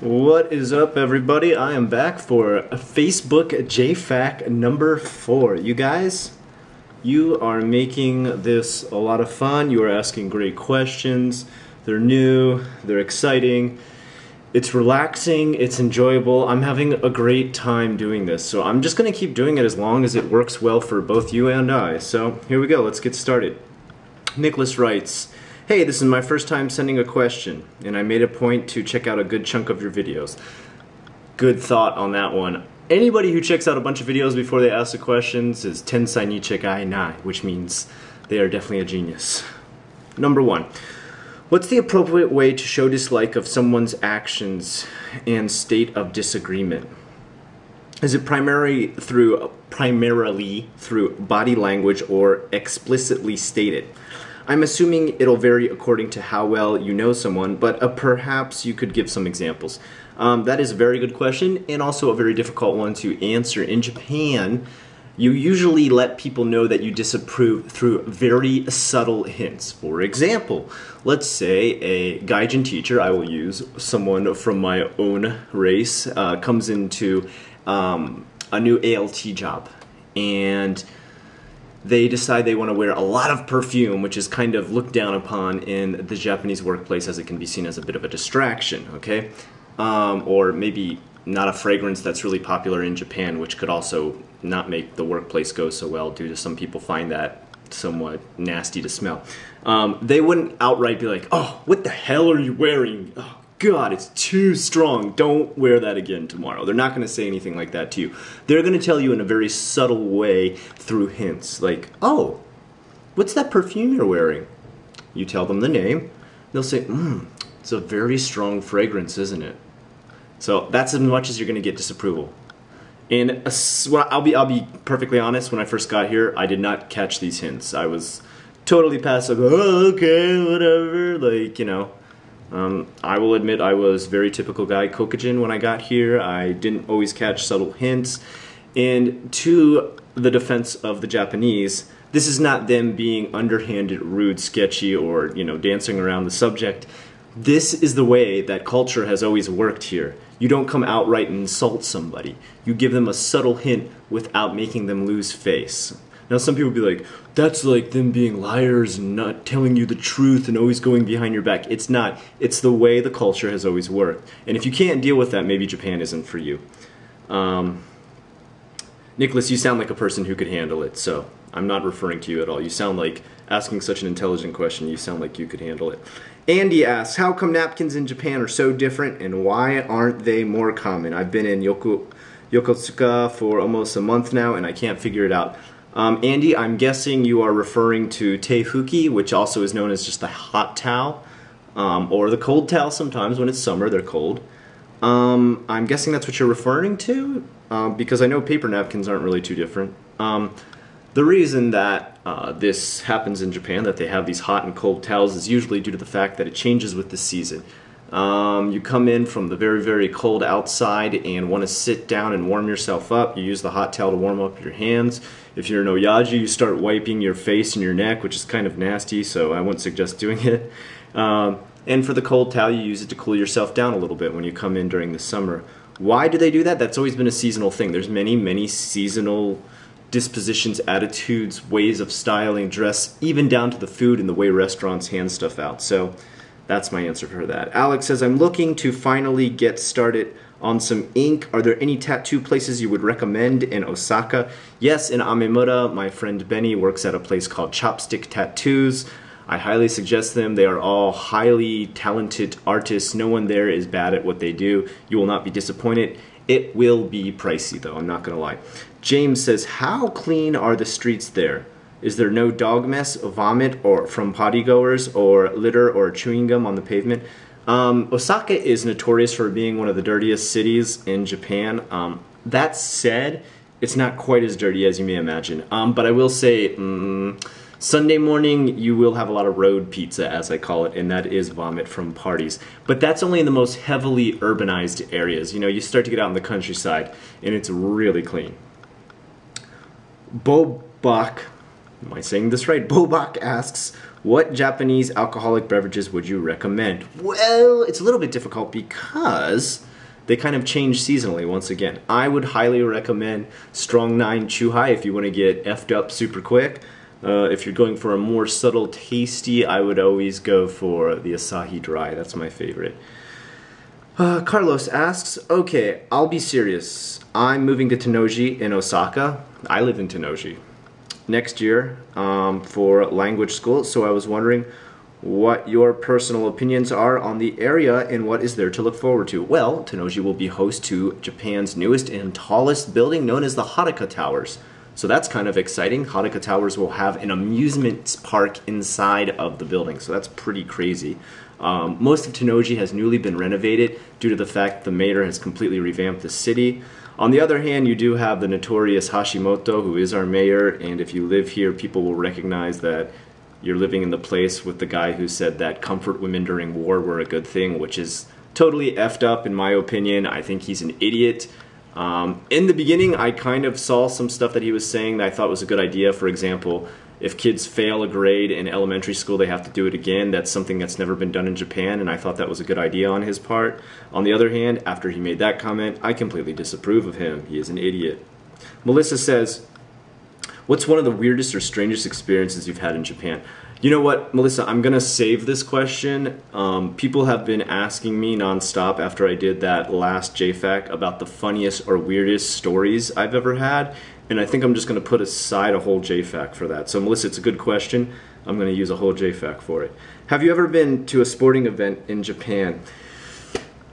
What is up, everybody? I am back for Facebook JFAQ number 4. You guys, you are making this a lot of fun. You are asking great questions. They're new, they're exciting. It's relaxing, it's enjoyable. I'm having a great time doing this. So I'm just going to keep doing it as long as it works well for both you and I. So here we go, let's get started. Nicholas writes, "Hey, this is my first time sending a question, and I made a point to check out a good chunk of your videos." Good thought on that one. Anybody who checks out a bunch of videos before they ask the questions is tensai ni chikai nai, which means they are definitely a genius. Number 1. What's the appropriate way to show dislike of someone's actions and state of disagreement? Is it primarily through body language or explicitly stated? I'm assuming it'll vary according to how well you know someone, but perhaps you could give some examples. That is a very good question, and also a very difficult one to answer. In Japan, you usually let people know that you disapprove through very subtle hints. For example, let's say a gaijin teacher, I will use someone from my own race, comes into a new ALT job, and they decide they want to wear a lot of perfume, which is kind of looked down upon in the Japanese workplace, as it can be seen as a bit of a distraction, okay? Or maybe not a fragrance that's really popular in Japan, which could also not make the workplace go so well due to some people find that somewhat nasty to smell. They wouldn't outright be like, "Oh, what the hell are you wearing? Oh, God, it's too strong. Don't wear that again tomorrow." They're not going to say anything like that to you. They're going to tell you in a very subtle way through hints, like, "Oh, what's that perfume you're wearing?" You tell them the name. They'll say, "It's a very strong fragrance, isn't it?" So that's as much as you're going to get disapproval. And I'll be perfectly honest, when I first got here, I did not catch these hints. I was totally passive. "Oh, okay, whatever," like, you know. I will admit I was very typical guy Kokujin when I got here. I didn't always catch subtle hints. And to the defense of the Japanese, this is not them being underhanded, rude, sketchy, or, you know, dancing around the subject. This is the way that culture has always worked here. You don't come outright and insult somebody. You give them a subtle hint without making them lose face. Now some people be like, "That's like them being liars and not telling you the truth and always going behind your back." It's not. It's the way the culture has always worked. And if you can't deal with that, maybe Japan isn't for you. Nicholas, you sound like a person who could handle it, so I'm not referring to you at all. You sound like, asking such an intelligent question, you sound like you could handle it. Andy asks, "How come napkins in Japan are so different, and why aren't they more common? I've been in Yokosuka for almost a month now, and I can't figure it out." Andy, I'm guessing you are referring to teifuki, which also is known as just the hot towel, or the cold towel sometimes when it's summer, they're cold. I'm guessing that's what you're referring to, because I know paper napkins aren't really too different. The reason that this happens in Japan, that they have these hot and cold towels, is usually due to the fact that it changes with the season. You come in from the very, very cold outside and want to sit down and warm yourself up. You use the hot towel to warm up your hands. If you're an oyaji, you start wiping your face and your neck, which is kind of nasty, so I wouldn't suggest doing it. And for the cold towel, you use it to cool yourself down a little bit when you come in during the summer. Why do they do that? That's always been a seasonal thing. There's many, many seasonal dispositions, attitudes, ways of styling, dress, even down to the food and the way restaurants hand stuff out. So that's my answer for that. Alex says, "I'm looking to finally get started on some ink. Are there any tattoo places you would recommend in Osaka?" Yes, in Amemura, my friend Benny works at a place called Chopstick Tattoos. I highly suggest them. They are all highly talented artists. No one there is bad at what they do. You will not be disappointed. It will be pricey though, I'm not gonna lie. James says, "How clean are the streets there? Is there no dog mess, vomit, or from potty goers, or litter or chewing gum on the pavement?" Osaka is notorious for being one of the dirtiest cities in Japan. That said, it's not quite as dirty as you may imagine. But I will say, Sunday morning you will have a lot of road pizza, as I call it, and that is vomit from parties. But that's only in the most heavily urbanized areas. You know, you start to get out in the countryside and it's really clean. Bobak Am I saying this right? Bobak asks, what Japanese alcoholic beverages would you recommend? Well, it's a little bit difficult because they kind of change seasonally once again. I would highly recommend Strong 9 Chuhai if you want to get effed up super quick. If you're going for a more subtle tasty, I would always go for the Asahi Dry. That's my favorite. Carlos asks, okay, I'll be serious. I'm moving to Tennoji in Osaka. I live in Tennoji next year for language school, so I was wondering what your personal opinions are on the area and what is there to look forward to. Well, Tennoji will be host to Japan's newest and tallest building known as the Haruka Towers. So that's kind of exciting. Haruka Towers will have an amusement park inside of the building, so that's pretty crazy. Most of Tennoji has newly been renovated due to the fact the mayor has completely revamped the city. On the other hand, you do have the notorious Hashimoto, who is our mayor, and if you live here, people will recognize that you're living in the place with the guy who said that comfort women during war were a good thing, which is totally effed up in my opinion. I think he's an idiot. In the beginning, I kind of saw some stuff that he was saying that I thought was a good idea. For example, if kids fail a grade in elementary school, they have to do it again. That's something that's never been done in Japan, and I thought that was a good idea on his part. On the other hand, after he made that comment, I completely disapprove of him. He is an idiot. Melissa says, what's one of the weirdest or strangest experiences you've had in Japan? You know what, Melissa, I'm gonna save this question. People have been asking me nonstop after I did that last JFAQ about the funniest or weirdest stories I've ever had, and I think I'm just gonna put aside a whole JFAQ for that. So Melissa, it's a good question. I'm gonna use a whole JFAQ for it. Have you ever been to a sporting event in Japan?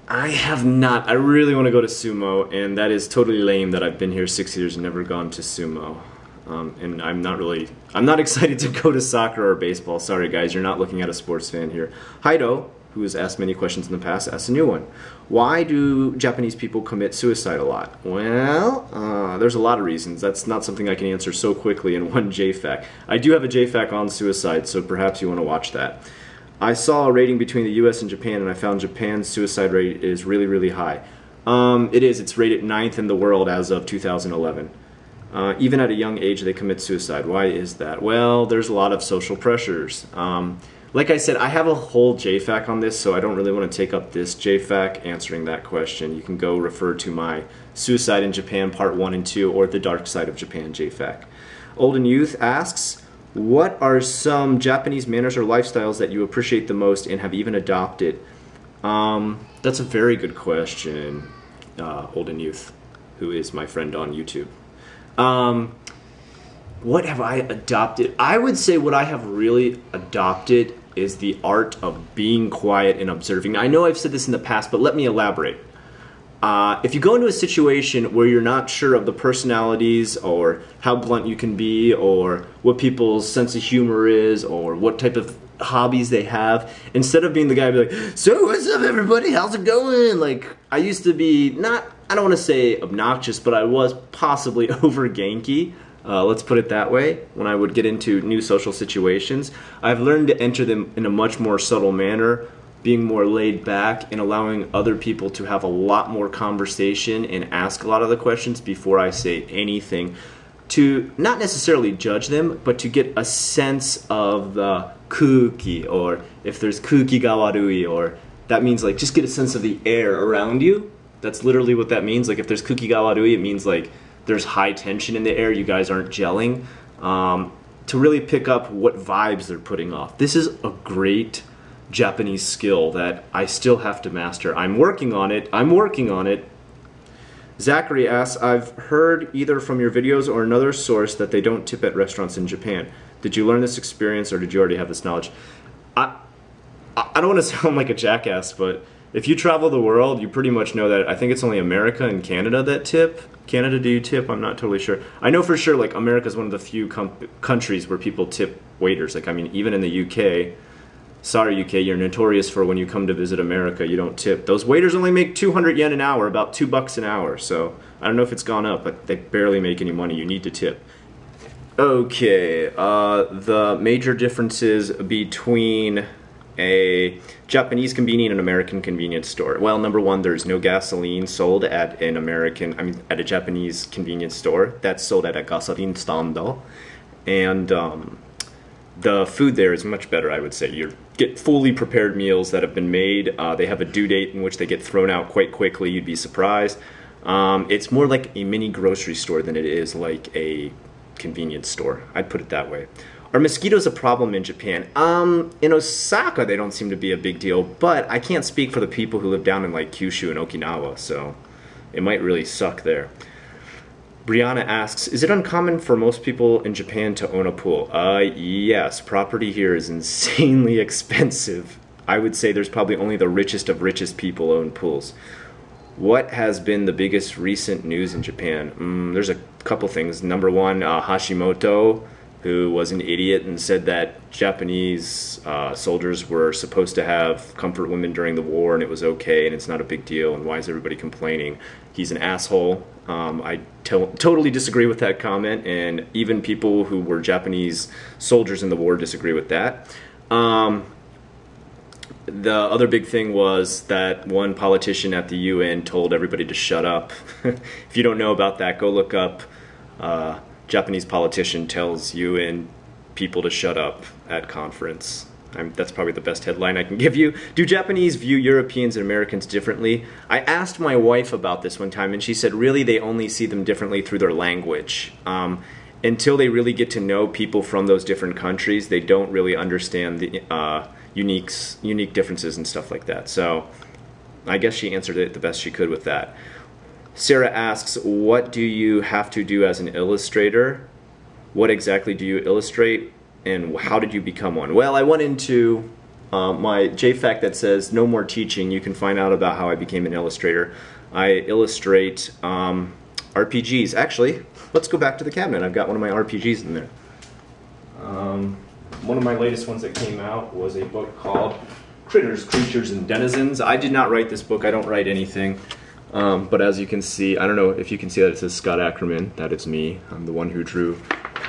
I have not. I really wanna go to sumo, and that is totally lame that I've been here 6 years and never gone to sumo. And I'm not excited to go to soccer or baseball. Sorry guys, you're not looking at a sports fan here. Haido, who has asked many questions in the past, asks a new one. Why do Japanese people commit suicide a lot? Well, there's a lot of reasons. That's not something I can answer so quickly in one JFAQ. I do have a JFAQ on suicide, so perhaps you want to watch that. I saw a rating between the US and Japan, and I found Japan's suicide rate is really, really high. It is. It's rated 9th in the world as of 2011. Even at a young age, they commit suicide. Why is that? Well, there's a lot of social pressures. Like I said, I have a whole JFAQ on this, so I don't really want to take up this JFAQ answering that question. You can go refer to my Suicide in Japan Part 1 and 2 or the Dark Side of Japan JFAQ. Olden Youth asks, what are some Japanese manners or lifestyles that you appreciate the most and have even adopted? That's a very good question, Olden Youth, who is my friend on YouTube. What have I adopted? I would say what I have really adopted is the art of being quiet and observing. Now, I know I've said this in the past, but let me elaborate. If you go into a situation where you're not sure of the personalities or how blunt you can be or what people's sense of humor is or what type of hobbies they have, instead of being the guy who'd be like, so what's up everybody, how's it going? Like, I used to be not, I don't want to say obnoxious, but I was possibly over Genki. Let's put it that way. When I would get into new social situations, I've learned to enter them in a much more subtle manner, being more laid back and allowing other people to have a lot more conversation and ask a lot of the questions before I say anything, to not necessarily judge them, but to get a sense of the kuki, or if there's kuki ga warui, or that means like just get a sense of the air around you. That's literally what that means. Like if there's kuki ga warui, it means like there's high tension in the air, you guys aren't gelling. To really pick up what vibes they're putting off. This is a great Japanese skill that I still have to master. I'm working on it. Zachary asks, I've heard either from your videos or another source that they don't tip at restaurants in Japan. Did you learn this experience or did you already have this knowledge? I don't want to sound like a jackass, but if you travel the world, you pretty much know that I think it's only America and Canada that tip. Canada, do you tip? I'm not totally sure. I know for sure, like, America is one of the few countries where people tip waiters. Like, I mean, even in the UK, sorry UK, you're notorious for when you come to visit America, you don't tip. Those waiters only make 200 yen an hour, about $2 an hour. So I don't know if it's gone up, but they barely make any money. You need to tip. Okay, the major differences between a Japanese convenience and an American convenience store. Well, number one, there's no gasoline sold at an at a Japanese convenience store. That's sold at a gasoline stand. and the food there is much better, I would say. You get fully prepared meals that have been made. They have a due date in which they get thrown out quite quickly. You'd be surprised. It's more like a mini grocery store than it is like a convenience store. I'd put it that way. Are mosquitoes a problem in Japan? In Osaka, they don't seem to be a big deal, but I can't speak for the people who live down in like Kyushu and Okinawa, so it might really suck there. Brianna asks, is it uncommon for most people in Japan to own a pool? Yes, property here is insanely expensive. I would say there's probably only the richest of richest people own pools. What has been the biggest recent news in Japan? There's a couple things. Number one, Hashimoto, who was an idiot and said that Japanese soldiers were supposed to have comfort women during the war and it was okay and it's not a big deal and why is everybody complaining? He's an asshole. I totally disagree with that comment, and even people who were Japanese soldiers in the war disagree with that. The other big thing was that one politician at the UN told everybody to shut up. If you don't know about that, go look up Japanese politician tells UN people to shut up at conference. That's probably the best headline I can give you. Do Japanese view Europeans and Americans differently? I asked my wife about this one time and she said really they only see them differently through their language. Until they really get to know people from those different countries, they don't really understand the unique differences and stuff like that. So I guess she answered it the best she could with that. Sarah asks, what do you have to do as an illustrator? What exactly do you illustrate? And how did you become one? Well, I went into my JFAQ that says no more teaching. You can find out about how I became an illustrator. I illustrate RPGs. Actually, let's go back to the cabinet. I've got one of my RPGs in there. One of my latest ones that came out was a book called Critters, Creatures, and Denizens. I did not write this book. I don't write anything. But as you can see, I don't know if you can see that it says Scott Ackerman. That is me. I'm the one who drew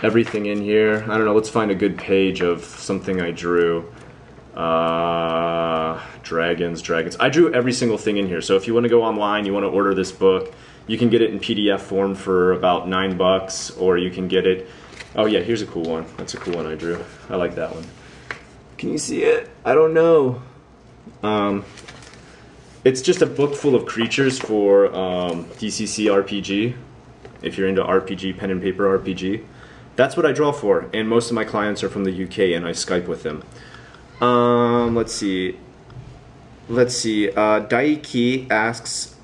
everything in here. I don't know, let's find a good page of something I drew. Dragons. I drew every single thing in here. So if you want to go online, you want to order this book, you can get it in PDF form for about $9, or you can get it. Oh yeah, here's a cool one. That's a cool one I drew. I like that one. Can you see it? I don't know. It's just a book full of creatures for DCC RPG. If you're into RPG, pen and paper RPG. That's what I draw for, and most of my clients are from the UK, and I Skype with them. Let's see. Daiki asks,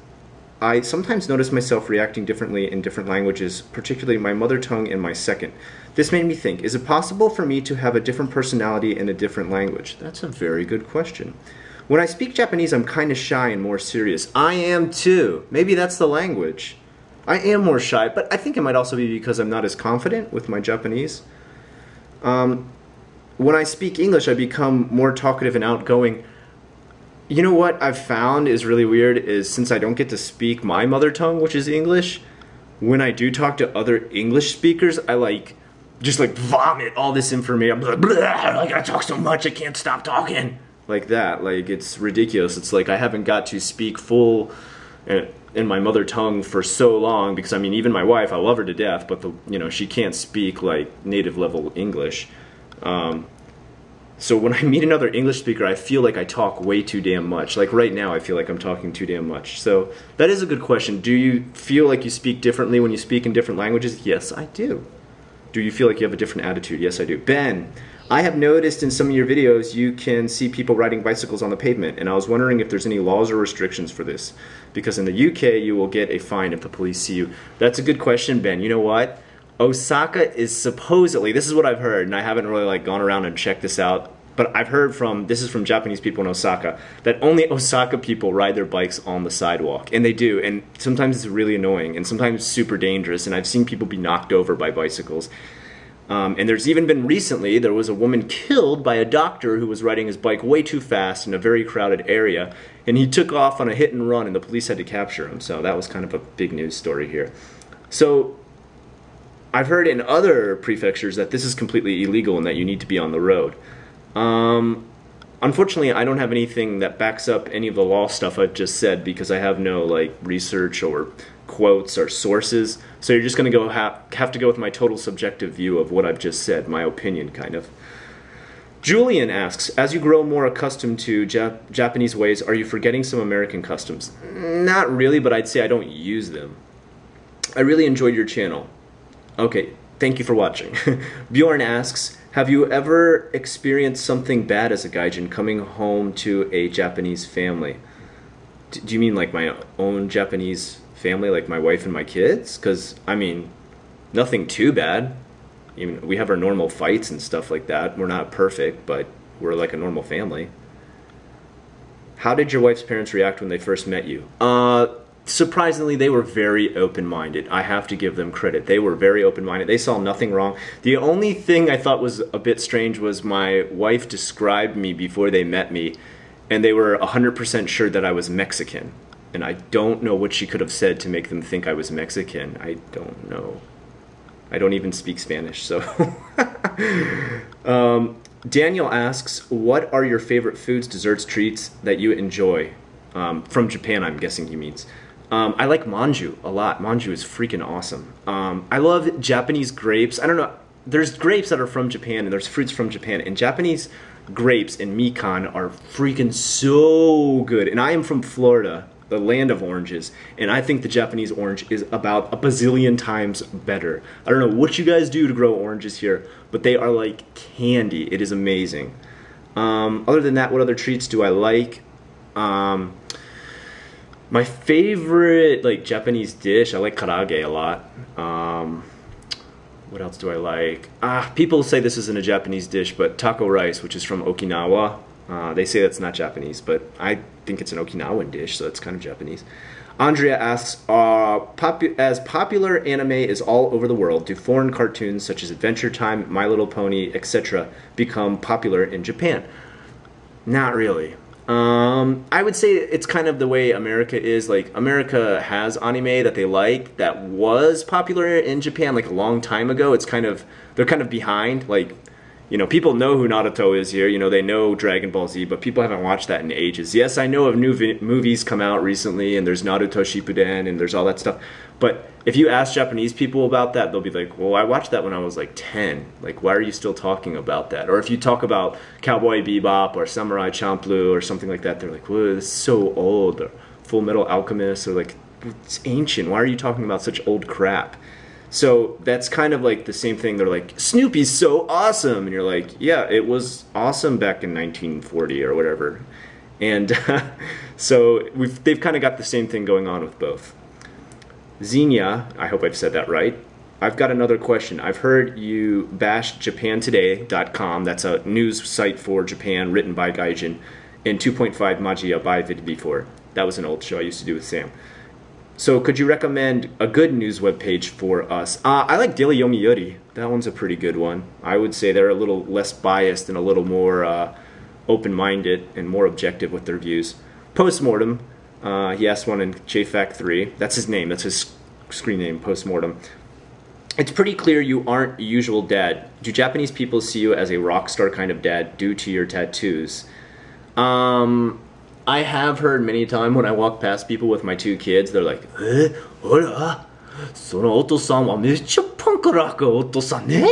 I sometimes notice myself reacting differently in different languages, particularly my mother tongue and my second. This made me think, is it possible for me to have a different personality in a different language? That's a very good question. When I speak Japanese, I'm kind of shy and more serious. I am too. Maybe that's the language. I am more shy, but I think it might also be because I'm not as confident with my Japanese. When I speak English, I become more talkative and outgoing. You know what I've found is really weird is since I don't get to speak my mother tongue, which is English, when I do talk to other English speakers, I just vomit all this information. I'm like, I gotta talk so much, I can't stop talking. Like that, it's ridiculous. It's like I haven't got to speak full in my mother tongue for so long, because I mean, even my wife, I love her to death, but she can't speak native level English. So when I meet another English speaker, I feel like I talk way too damn much. Like right now, I feel like I'm talking too damn much. So that is a good question. Do you feel like you speak differently when you speak in different languages? Yes, I do. Do you feel like you have a different attitude? Yes, I do. Ben, I have noticed in some of your videos you can see people riding bicycles on the pavement, and I was wondering if there's any laws or restrictions for this. Because in the UK, you will get a fine if the police see you. That's a good question, Ben. You know what? Osaka is supposedly, this is what I've heard, and I haven't really gone around and checked this out, but I've heard this is from Japanese people in Osaka, that only Osaka people ride their bikes on the sidewalk. And they do, and sometimes it's really annoying, and sometimes super dangerous, and I've seen people be knocked over by bicycles. And there's even been recently, there was a woman killed by a doctor who was riding his bike way too fast in a very crowded area, and he took off on a hit and run, and the police had to capture him. So that was kind of a big news story here. So I've heard in other prefectures that this is completely illegal and that you need to be on the road. Unfortunately, I don't have anything that backs up any of the law stuff I've just said, because I have no research or quotes or sources. So you're just going to have to go with my total subjective view of what I've just said, my opinion, kind of. Julian asks, as you grow more accustomed to Japanese ways, are you forgetting some American customs? Not really, but I'd say I don't use them. I really enjoyed your channel. Okay, thank you for watching. Bjorn asks, have you ever experienced something bad as a gaijin coming home to a Japanese family? Do you mean like my own Japanese family, like my wife and my kids? Because, I mean, nothing too bad. Even we have our normal fights and stuff like that. We're not perfect, but we're like a normal family. How did your wife's parents react when they first met you? Surprisingly, they were very open-minded. I have to give them credit. They were very open-minded. They saw nothing wrong. The only thing I thought was a bit strange was my wife described me before they met me, and they were 100% sure that I was Mexican. And I don't know what she could have said to make them think I was Mexican. I don't know. I don't even speak Spanish, so. Daniel asks, what are your favorite foods, desserts, treats that you enjoy? From Japan, I'm guessing he means. I like manju a lot. Manju is freaking awesome. I love Japanese grapes. I don't know. There's grapes that are from Japan and there's fruits from Japan. And Japanese grapes and mikan are freaking so good. And I am from Florida, the land of oranges, and I think the Japanese orange is about a bazillion times better. I don't know what you guys do to grow oranges here, but they are like candy. It is amazing. Other than that, what other treats do I like? My favorite like Japanese dish, I like karaage a lot. What else do I like? People say this isn't a Japanese dish, but taco rice, which is from Okinawa. They say that's not Japanese, but I think it's an Okinawan dish, so it's kind of Japanese. Andrea asks, as popular anime is all over the world, do foreign cartoons such as Adventure Time, My Little Pony, etc. become popular in Japan? Not really. I would say it's kind of the way America is. Like, America has anime that they like that was popular in Japan like a long time ago. It's kind of, they're kind of behind. Like, you know, people know who Naruto is here. You know, they know Dragon Ball Z, but people haven't watched that in ages. Yes, I know of new movies come out recently, and there's Naruto Shippuden, and there's all that stuff. But if you ask Japanese people about that, they'll be like, well, I watched that when I was like 10. Like, why are you still talking about that? Or if you talk about Cowboy Bebop or Samurai Champloo or something like that, they're like, well, this is so old. Or Full Metal Alchemist, or like, it's ancient. Why are you talking about such old crap? So that's kind of like the same thing. They're like, Snoopy's so awesome. And you're like, yeah, it was awesome back in 1940 or whatever. And so they've kind of got the same thing going on with both. Xenia, I hope I've said that right. I've got another question. I've heard you bash japantoday.com. That's a news site for Japan written by Gaijin. And 2.5 Magia by VidB4. That was an old show I used to do with Sam. So could you recommend a good news webpage for us? I like Daily Yomiuri. That one's a pretty good one. I would say they're a little less biased and a little more open-minded and more objective with their views. Postmortem, he asked one in JFAQ4. That's his name. That's his screen name, Postmortem. It's pretty clear you aren't a usual dad. Do Japanese people see you as a rock star kind of dad due to your tattoos? I have heard many times when I walk past people with my two kids, they're like, Hora, sono oto-san wa meccha punk rock oto-san ne?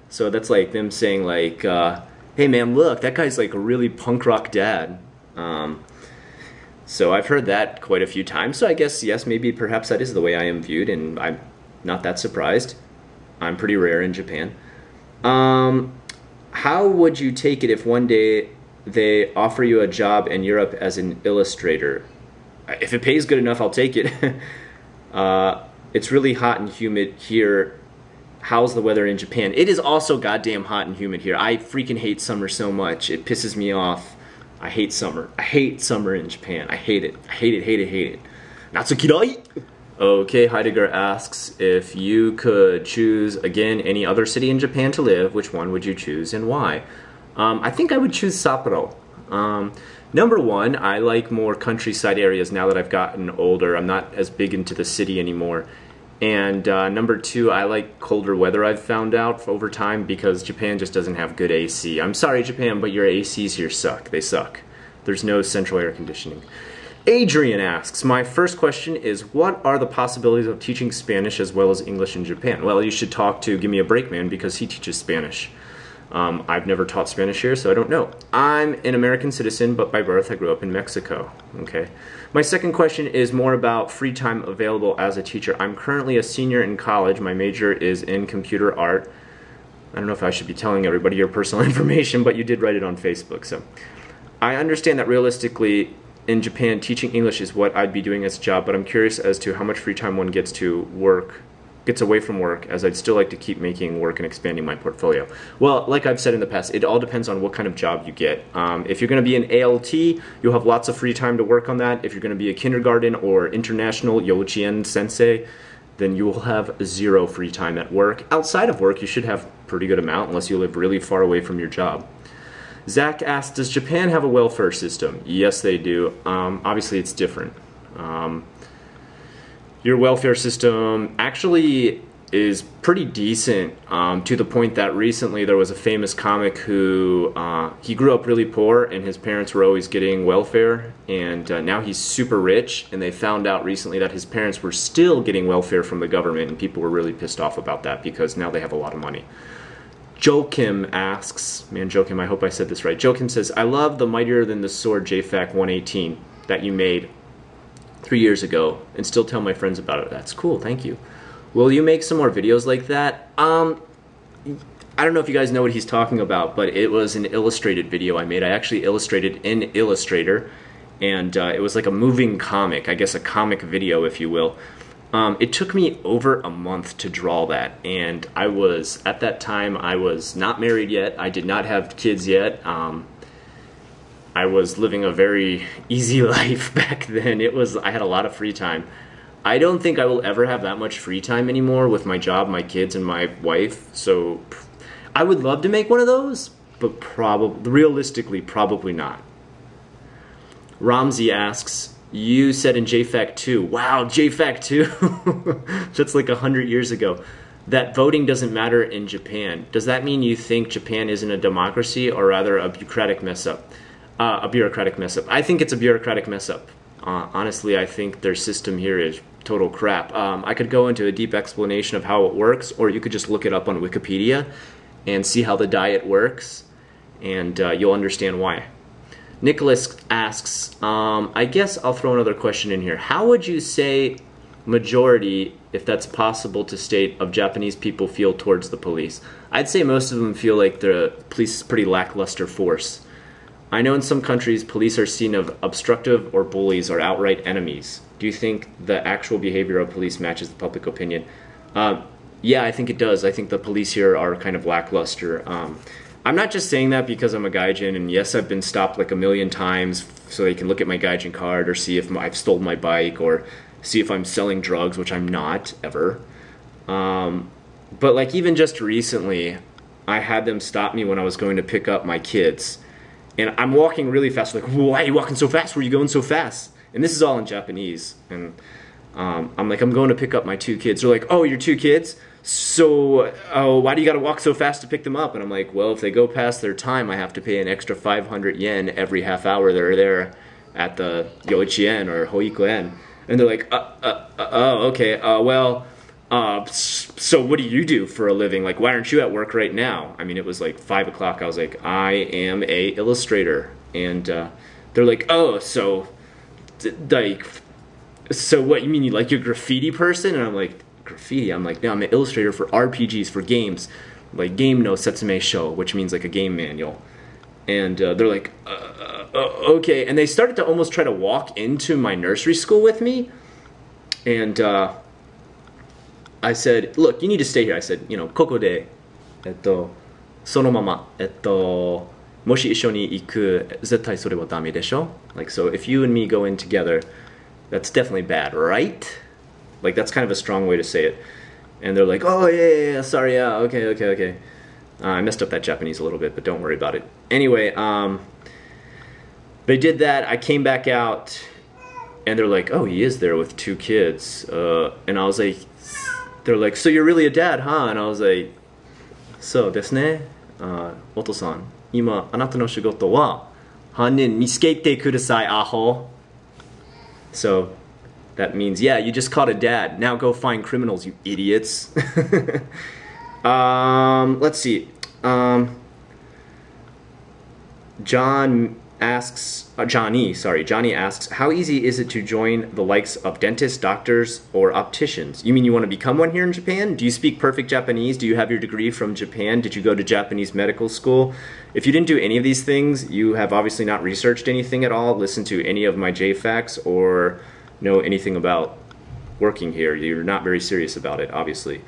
So that's like them saying like, hey man, look, that guy's like a really punk rock dad. So I've heard that quite a few times. So I guess, yes, maybe perhaps that is the way I am viewed, and I'm not that surprised. I'm pretty rare in Japan. How would you take it if one day they offer you a job in Europe as an illustrator? If it pays good enough, I'll take it. It's really hot and humid here. How's the weather in Japan? It is also goddamn hot and humid here. I freaking hate summer so much. It pisses me off. I hate summer. I hate summer in Japan. I hate it. I hate it, hate it, hate it. Natsukirai! Okay, Heidegger asks, if you could choose, again, any other city in Japan to live, which one would you choose and why? I think I would choose Sapporo. Number one, I like more countryside areas now that I've gotten older. I'm not as big into the city anymore. And number two, I like colder weather, I've found out over time, because Japan just doesn't have good AC. I'm sorry, Japan, but your ACs here suck. They suck. There's no central air conditioning. Adrian asks, my first question is, what are the possibilities of teaching Spanish as well as English in Japan? Well, you should talk to Give Me a Break Man because he teaches Spanish. I've never taught Spanish here, so I don't know. I'm an American citizen, but by birth I grew up in Mexico. Okay. My second question is more about free time available as a teacher. I'm currently a senior in college. My major is in computer art. I don't know if I should be telling everybody your personal information, but you did write it on Facebook. So I understand that realistically in Japan, teaching English is what I'd be doing as a job, but I'm curious as to how much free time one gets away from work, as I'd still like to keep making work and expanding my portfolio. Well, like I've said in the past, it all depends on what kind of job you get. If you're going to be an ALT, you'll have lots of free time to work on that. If you're going to be a kindergarten or international Youchien sensei, then you will have zero free time at work. Outside of work, you should have a pretty good amount, unless you live really far away from your job. Zach asked, does Japan have a welfare system? Yes, they do. Obviously, it's different. Your welfare system actually is pretty decent, to the point that recently there was a famous comic who he grew up really poor and his parents were always getting welfare, and now he's super rich, and they found out recently that his parents were still getting welfare from the government, and people were really pissed off about that because now they have a lot of money. Joachim asks, man, Joachim, I hope I said this right. Joachim says, I love the Mightier Than the Sword JFAQ4 that you made 3 years ago and still tell my friends about it. That's cool, thank you. Will you make some more videos like that? I don't know if you guys know what he's talking about, but it was an illustrated video I made. I actually illustrated in Illustrator, and it was like a moving comic, I guess a comic video, if you will. It took me over a month to draw that, and at that time, I was not married yet. I did not have kids yet. I was living a very easy life back then. I had a lot of free time. I don't think I will ever have that much free time anymore with my job, my kids, and my wife. So I would love to make one of those, but realistically, probably not. Ramsey asks, you said in JFAQ2, wow, JFAQ2, that's like 100 years ago, that voting doesn't matter in Japan. Does that mean you think Japan isn't a democracy, or rather a bureaucratic mess-up? I think it's a bureaucratic mess-up. Honestly, I think their system here is total crap. I could go into a deep explanation of how it works, or you could just look it up on Wikipedia and see how the diet works, and you'll understand why. Nicholas asks, I guess I'll throw another question in here. How would you say majority, if that's possible to state, of Japanese people feel towards the police? I'd say most of them feel like the police is a pretty lackluster force. I know in some countries police are seen as obstructive or bullies or outright enemies. Do you think the actual behavior of police matches the public opinion? Yeah, I think it does. I think the police here are kind of lackluster. I'm not just saying that because I'm a gaijin, and yes, I've been stopped like 1,000,000 times so they can look at my gaijin card or see if I've stolen my bike or see if I'm selling drugs, which I'm not, ever. But like even just recently, I had them stop me when I was going to pick up my kids. And I'm walking really fast, like, why are you walking so fast? Where are you going so fast? And this is all in Japanese. And I'm like, I'm going to pick up my 2 kids. They're like, oh, your 2 kids? So why do you got to walk so fast to pick them up? And I'm like, well, if they go past their time, I have to pay an extra 500 yen every half hour they're there at the Youchien or Hoikuen. And they're like, oh, okay, well, so what do you do for a living? Like, why aren't you at work right now? I mean, it was like 5 o'clock. I was like, I am a illustrator. And they're like, oh, so what, you mean you like, you're a graffiti person? And I'm like, graffiti? I'm like, no, I'm an illustrator for RPGs, for games, like Game no Setsume Sho, which means like a game manual. And they're like, okay. And they started to almost try to walk into my nursery school with me. And I said, look, you need to stay here. I said, you know, koko de, sono mama, moshi issho ni iku, zettai sore wa dame desho? Like, so if you and me go in together, that's definitely bad, right? Like, that's kind of a strong way to say it. And they're like, oh, yeah, sorry, yeah, okay. I messed up that Japanese a little bit, but don't worry about it. Anyway, they did that. I came back out, and they're like, oh, he is there with 2 kids. And I was like, they're like, so you're really a dad, huh? And I was like, so desu ne, Oto-san, ima anata no shigoto wa hanin ni tsukeite kudasai, aho. So that means, yeah, you just caught a dad. Now go find criminals, you idiots. Let's see. Johnny asks, how easy is it to join the likes of dentists, doctors, or opticians? You mean you want to become one here in Japan? Do you speak perfect Japanese? Do you have your degree from Japan? Did you go to Japanese medical school? If you didn't do any of these things, you have obviously not researched anything at all, listened to any of my JFAQs, or know anything about working here. You're not very serious about it, obviously.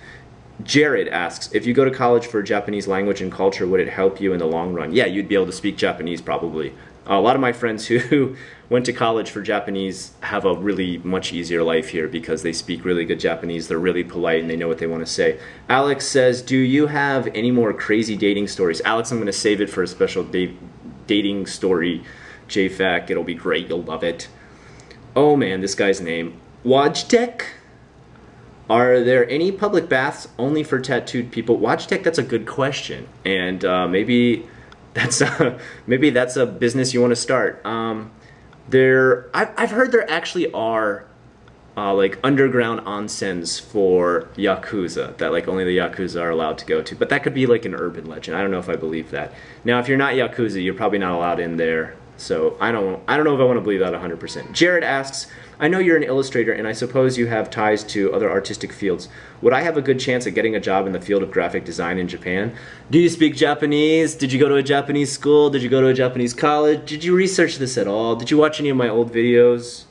Jared asks, if you go to college for Japanese language and culture, would it help you in the long run? Yeah, you'd be able to speak Japanese probably. A lot of my friends who went to college for Japanese have a really much easier life here because they speak really good Japanese, they're really polite, and they know what they want to say. Alex says, do you have any more crazy dating stories? Alex, I'm going to save it for a special dating story JFAQ. It'll be great, you'll love it. Oh man, this guy's name. Wajtek? Are there any public baths only for tattooed people? Wajtek, that's a good question. And maybe that's a business you want to start. I've heard there actually are like underground onsens for Yakuza that like only the Yakuza are allowed to go to. But that could be like an urban legend. I don't know if I believe that. Now, if you're not Yakuza, you're probably not allowed in there. So I don't know if I want to believe that 100%. Jared asks, I know you're an illustrator and I suppose you have ties to other artistic fields. Would I have a good chance at getting a job in the field of graphic design in Japan? Do you speak Japanese? Did you go to a Japanese school? Did you go to a Japanese college? Did you research this at all? Did you watch any of my old videos?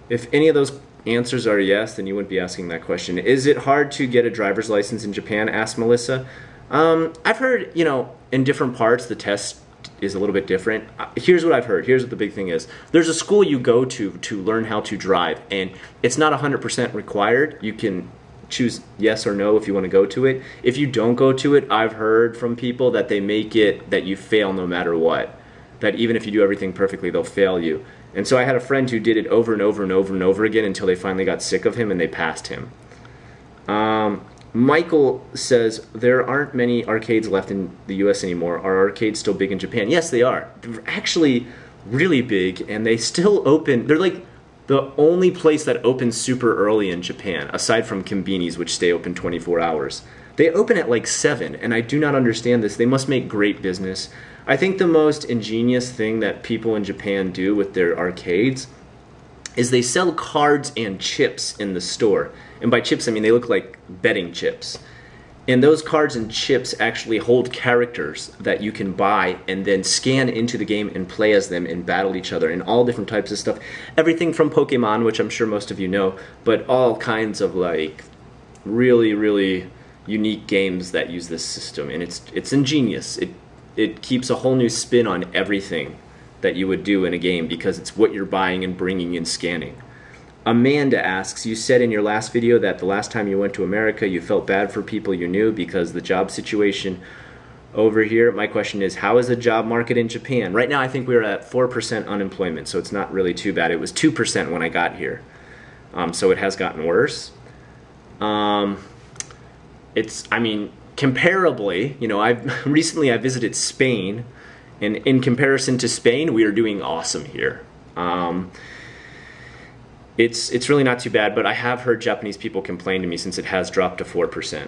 If any of those answers are yes, then you wouldn't be asking that question. Is it hard to get a driver's license in Japan? Asked Melissa. I've heard, you know, in different parts the test is a little bit different. Here's what I've heard. Here's what the big thing is. There's a school you go to learn how to drive, and it's not 100% required. You can choose yes or no if you want to go to it. If you don't go to it, I've heard from people that they make it that you fail no matter what. That even if you do everything perfectly, they'll fail you. And so I had a friend who did it over and over and over and over again until they finally got sick of him and they passed him. Michael says, there aren't many arcades left in the US anymore. Are arcades still big in Japan? Yes, they are. They're actually really big, and they still open. They're like the only place that opens super early in Japan, aside from Konbinis, which stay open 24 hours. They open at like 7, and I do not understand this. They must make great business. I think the most ingenious thing that people in Japan do with their arcades is they sell cards and chips in the store. And by chips, I mean they look like betting chips. And those cards and chips actually hold characters that you can buy and then scan into the game and play as them and battle each other and all different types of stuff. Everything from Pokemon, which I'm sure most of you know, but all kinds of like really, really unique games that use this system. And it's ingenious. It keeps a whole new spin on everything that you would do in a game because it's what you're buying and bringing and scanning. Amanda asks, you said in your last video that the last time you went to America you felt bad for people you knew because the job situation over here. My question is, how is the job market in Japan? Right now I think we're at 4% unemployment, so it's not really too bad. It was 2% when I got here. So it has gotten worse. I mean, comparably, you know, recently I visited Spain, and in comparison to Spain, we are doing awesome here. It's really not too bad, but I have heard Japanese people complain to me since it has dropped to 4%.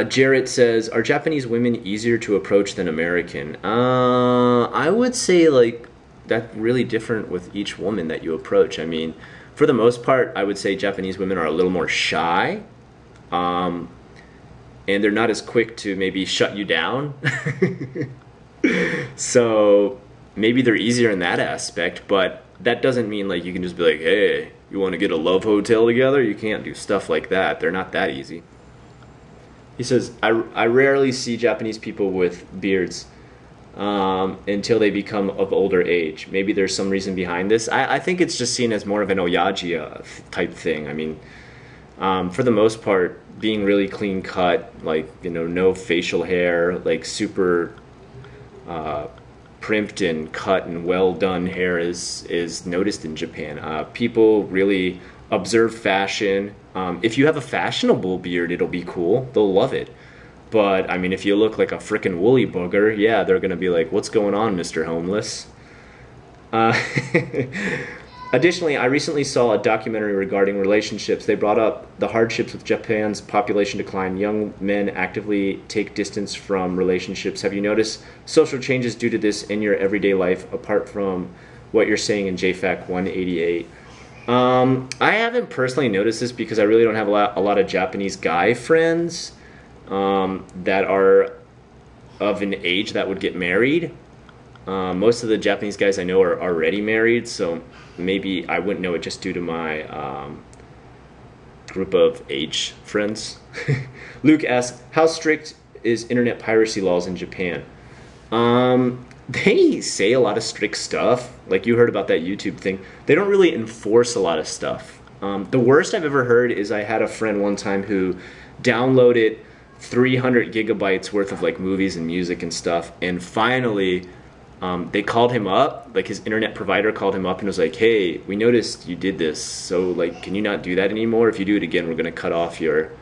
Jarrett says, are Japanese women easier to approach than American? I would say like that's really different with each woman that you approach. I mean, for the most part, I would say Japanese women are a little more shy, and they're not as quick to maybe shut you down. So maybe they're easier in that aspect, but that doesn't mean like you can just be like, hey, you want to get a love hotel together? You can't do stuff like that. They're not that easy. He says, I rarely see Japanese people with beards until they become of older age. Maybe there's some reason behind this. I think it's just seen as more of an oyaji type thing. I mean, for the most part, being really clean cut, like, you know, no facial hair, like super primped and cut and well done hair is noticed in Japan. People really observe fashion. If you have a fashionable beard, it'll be cool. They'll love it. But I mean, if you look like a frickin' woolly booger, yeah, they're gonna be like, "What's going on, Mr. Homeless?" Additionally, I recently saw a documentary regarding relationships. They brought up the hardships with Japan's population decline. Young men actively take distance from relationships. Have you noticed social changes due to this in your everyday life, apart from what you're saying in JFAQ 188? I haven't personally noticed this because I really don't have a lot of Japanese guy friends that are of an age that would get married. Most of the Japanese guys I know are already married, so maybe I wouldn't know it just due to my group of age friends. Luke asks, how strict is internet piracy laws in Japan? They say a lot of strict stuff, like you heard about that YouTube thing. They don't really enforce a lot of stuff. The worst I've ever heard is I had a friend one time who downloaded 300 gigabytes worth of like movies and music and stuff, and finally they called him up, like his internet provider called him up and was like, hey, we noticed you did this, so like, can you not do that anymore? If you do it again, we're gonna cut off your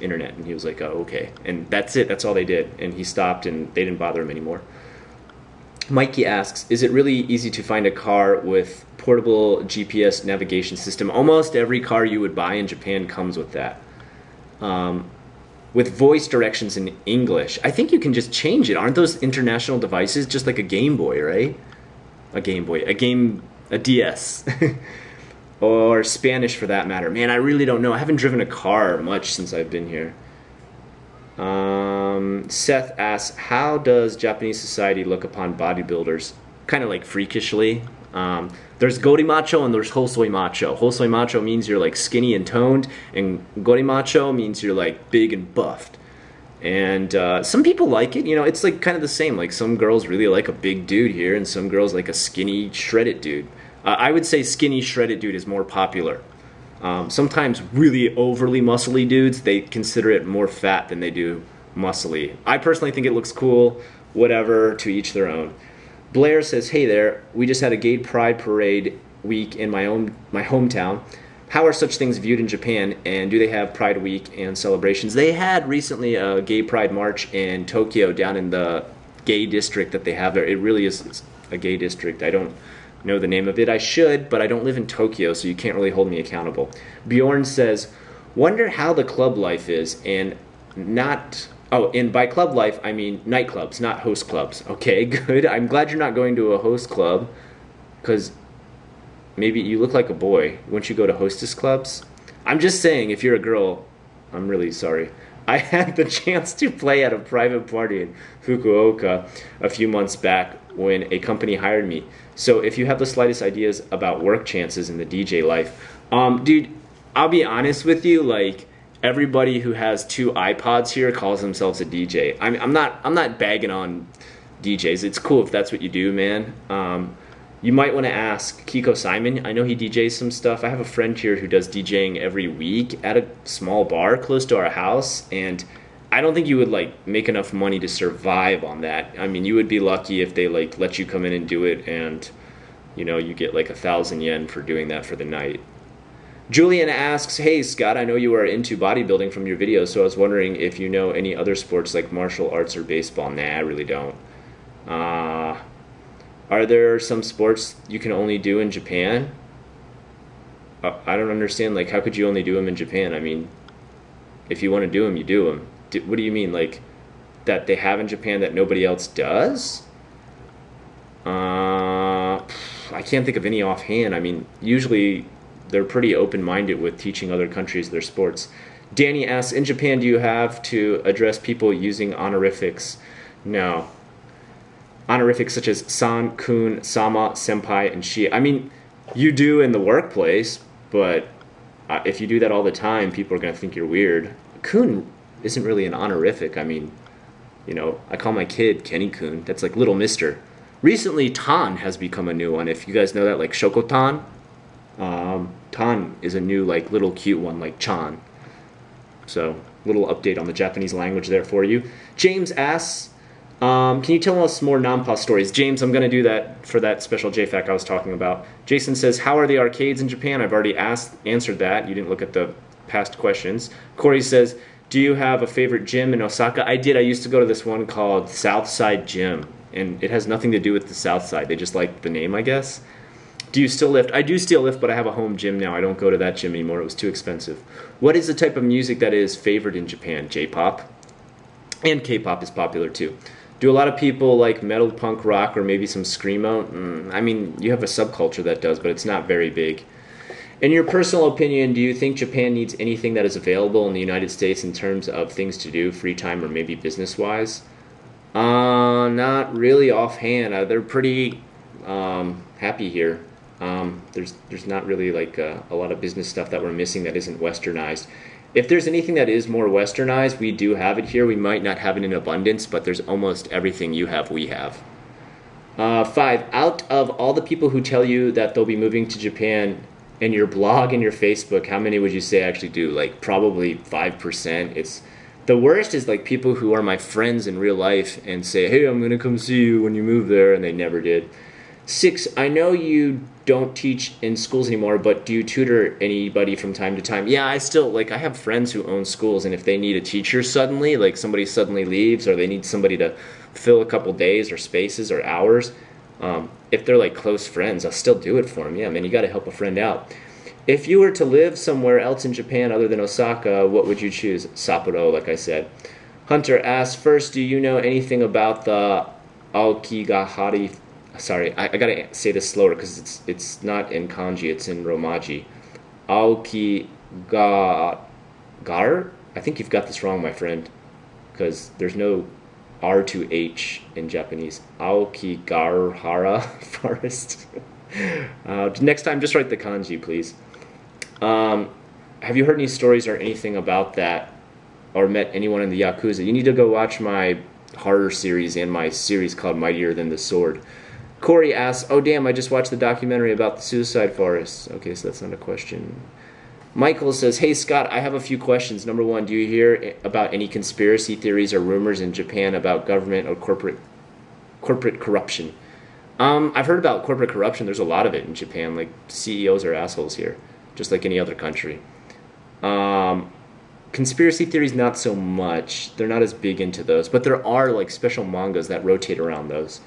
internet. And he was like, oh, okay. And that's it, that's all they did. And he stopped and they didn't bother him anymore. Mikey asks, is it really easy to find a car with portable GPS navigation system? Almost every car you would buy in Japan comes with that. With voice directions in English. I think you can just change it. Aren't those international devices just like a Game Boy, right? A Game Boy, a DS. Or Spanish for that matter. Man, I really don't know. I haven't driven a car much since I've been here. Seth asks, how does Japanese society look upon bodybuilders? Kind of like freakishly. There's gorimacho and there's hosoi macho. Hosoi macho means you're like skinny and toned, and gorimacho means you're like big and buffed. And some people like it, you know, it's like kind of the same. Like some girls really like a big dude here, and some girls like a skinny, shredded dude. I would say skinny, shredded dude is more popular. Sometimes really overly muscly dudes, they consider it more fat than they do muscly. I personally think it looks cool, whatever, to each their own. Blair says, hey there, we just had a gay pride parade week in my hometown. How are such things viewed in Japan, and do they have Pride Week and celebrations? They had recently a gay pride march in Tokyo down in the gay district that they have there. It really is a gay district. I don't know the name of it. I should, but I don't live in Tokyo, so you can't really hold me accountable. Bjorn says, wonder how the club life is, and not... Oh, and by club life, I mean nightclubs, not host clubs. Okay, good. I'm glad you're not going to a host club, because maybe you look like a boy. Wouldn't you go to hostess clubs? I'm just saying, if you're a girl, I'm really sorry. I had the chance to play at a private party in Fukuoka a few months back when a company hired me. So if you have the slightest ideas about work chances in the DJ life, dude, I'll be honest with you, like, everybody who has 2 iPods here calls themselves a DJ. I'm not bagging on DJs. It's cool if that's what you do, man. You might want to ask Kiko Simon. I know he DJs some stuff. I have a friend here who does DJing every week at a small bar close to our house, and I don't think you would like make enough money to survive on that. I mean, you would be lucky if they like let you come in and do it, and you know, you get like 1,000 yen for doing that for the night. Julian asks, hey Scott, I know you are into bodybuilding from your videos, so I was wondering if you know any other sports like martial arts or baseball. Nah, I really don't. Are there some sports you can only do in Japan? I don't understand, like, how could you only do them in Japan? I mean, if you want to do them, you do them. What do you mean, like, that they have in Japan that nobody else does? I can't think of any offhand. I mean, usually they're pretty open-minded with teaching other countries their sports. Danny asks, in Japan, do you have to address people using honorifics? No. Honorifics such as san, kun, sama, senpai, and shi. I mean, you do in the workplace, but if you do that all the time, people are going to think you're weird. Kun isn't really an honorific. I mean, you know, I call my kid Kenny Kun. That's like Little Mister. Recently, Tan has become a new one. If you guys know that, like Shokotan. Tan is a new, like, little cute one, like Chan. So, little update on the Japanese language there for you. James asks, can you tell us more Nampa stories? James, I'm going to do that for that special JFAQ I was talking about. Jason says, how are the arcades in Japan? I've already answered that. You didn't look at the past questions. Corey says, do you have a favorite gym in Osaka? I did. I used to go to this one called Southside Gym, and it has nothing to do with the South Side. They just like the name, I guess. Do you still lift? I do still lift, but I have a home gym now. I don't go to that gym anymore. It was too expensive. What is the type of music that is favored in Japan? J-pop? And K-pop is popular too. Do a lot of people like metal, punk, rock, or maybe some screamo? I mean, you have a subculture that does, but it's not very big. In your personal opinion, do you think Japan needs anything that is available in the United States in terms of things to do, free time, or maybe business-wise? Not really offhand. They're pretty happy here. There's not really like a lot of business stuff that we're missing that isn't westernized. If there's anything that is more westernized, we do have it here. We might not have it in abundance, but there's almost everything you have, we have. 5, out of all the people who tell you that they'll be moving to Japan in your blog and your Facebook, how many would you say actually do? Like probably 5%. It's the worst is like people who are my friends in real life and say, hey, I'm going to come see you when you move there, and they never did. 6, I know you don't teach in schools anymore, but do you tutor anybody from time to time? Yeah, I still, like, I have friends who own schools, and if they need a teacher suddenly, like somebody suddenly leaves, or they need somebody to fill a couple days or spaces or hours, if they're like close friends, I'll still do it for them. Yeah, man, you got to help a friend out. If you were to live somewhere else in Japan other than Osaka, what would you choose? Sapporo, like I said. Hunter asks, first, do you know anything about the Aokigahara? Sorry, I gotta say this slower because it's not in kanji, it's in romaji. Aokigar? I think you've got this wrong, my friend, because there's no R to H in Japanese. Aokigahara forest. Next time, just write the kanji, please. Have you heard any stories or anything about that, or met anyone in the Yakuza? You need to go watch my horror series and my series called Mightier Than the Sword. Corey asks, oh damn, I just watched the documentary about the suicide forests. Okay, so that's not a question. Michael says, hey Scott, I have a few questions. Number 1, do you hear about any conspiracy theories or rumors in Japan about government or corporate corruption? I've heard about corporate corruption. There's a lot of it in Japan. Like, CEOs are assholes here, just like any other country. Conspiracy theories, not so much. They're not as big into those, but there are like special mangas that rotate around those.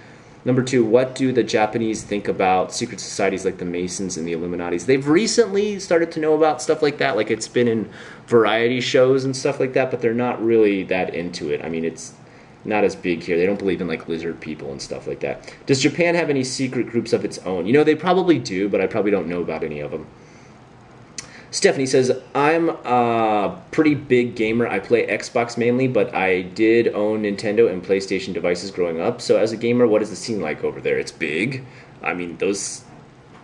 Number 2, what do the Japanese think about secret societies like the Masons and the Illuminatis? They've recently started to know about stuff like that. Like, it's been in variety shows and stuff like that, but they're not really that into it. I mean, it's not as big here. They don't believe in like lizard people and stuff like that. Does Japan have any secret groups of its own? You know, they probably do, but I probably don't know about any of them. Stephanie says, I'm a pretty big gamer. I play Xbox mainly, but I did own Nintendo and PlayStation devices growing up. So as a gamer, what is the scene like over there? It's big. I mean,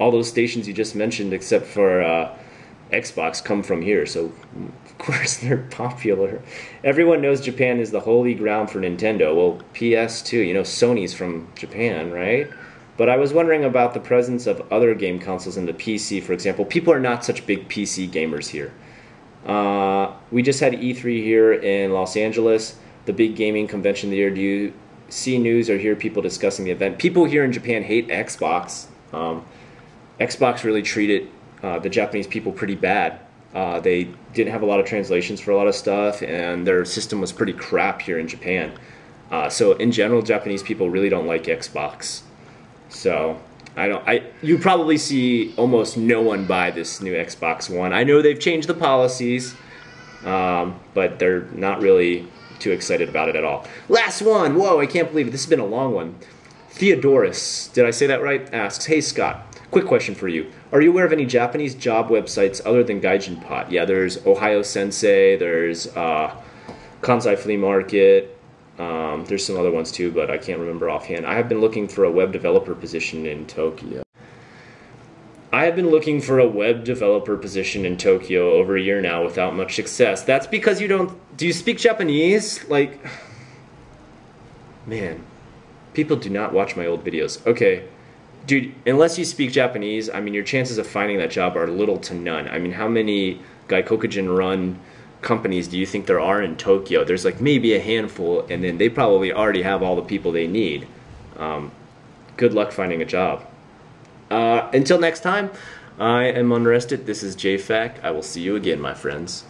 all those stations you just mentioned, except for Xbox, come from here. So, of course, they're popular. Everyone knows Japan is the holy ground for Nintendo. Well, PS2, you know, Sony's from Japan, right? But I was wondering about the presence of other game consoles in the PC, for example. People are not such big PC gamers here. We just had E3 here in Los Angeles, the big gaming convention of the year. Do you see news or hear people discussing the event? People here in Japan hate Xbox. Xbox really treated the Japanese people pretty bad. They didn't have a lot of translations for a lot of stuff, and their system was pretty crap here in Japan. So in general, Japanese people really don't like Xbox. So you probably see almost no one buy this new Xbox One. I know they've changed the policies, but they're not really too excited about it at all. Last one. Whoa, I can't believe it. This has been a long one. Theodorus, did I say that right? Asks, hey Scott, quick question for you. Are you aware of any Japanese job websites other than Gaijin Pot? Yeah, there's Ohio Sensei, there's Kansai Flea Market. There's some other ones too, but I can't remember offhand. I have been looking for a web developer position in Tokyo. Over a year now without much success. That's because do you speak Japanese? Like, man, people do not watch my old videos. Okay, dude, unless you speak Japanese, I mean, your chances of finding that job are little to none. I mean, how many Gaikokujin run companies do you think there are in Tokyo? There's like maybe a handful, and then they probably already have all the people they need. Good luck finding a job. Until next time, I am Unrested. This is JFAQ. I will see you again, my friends.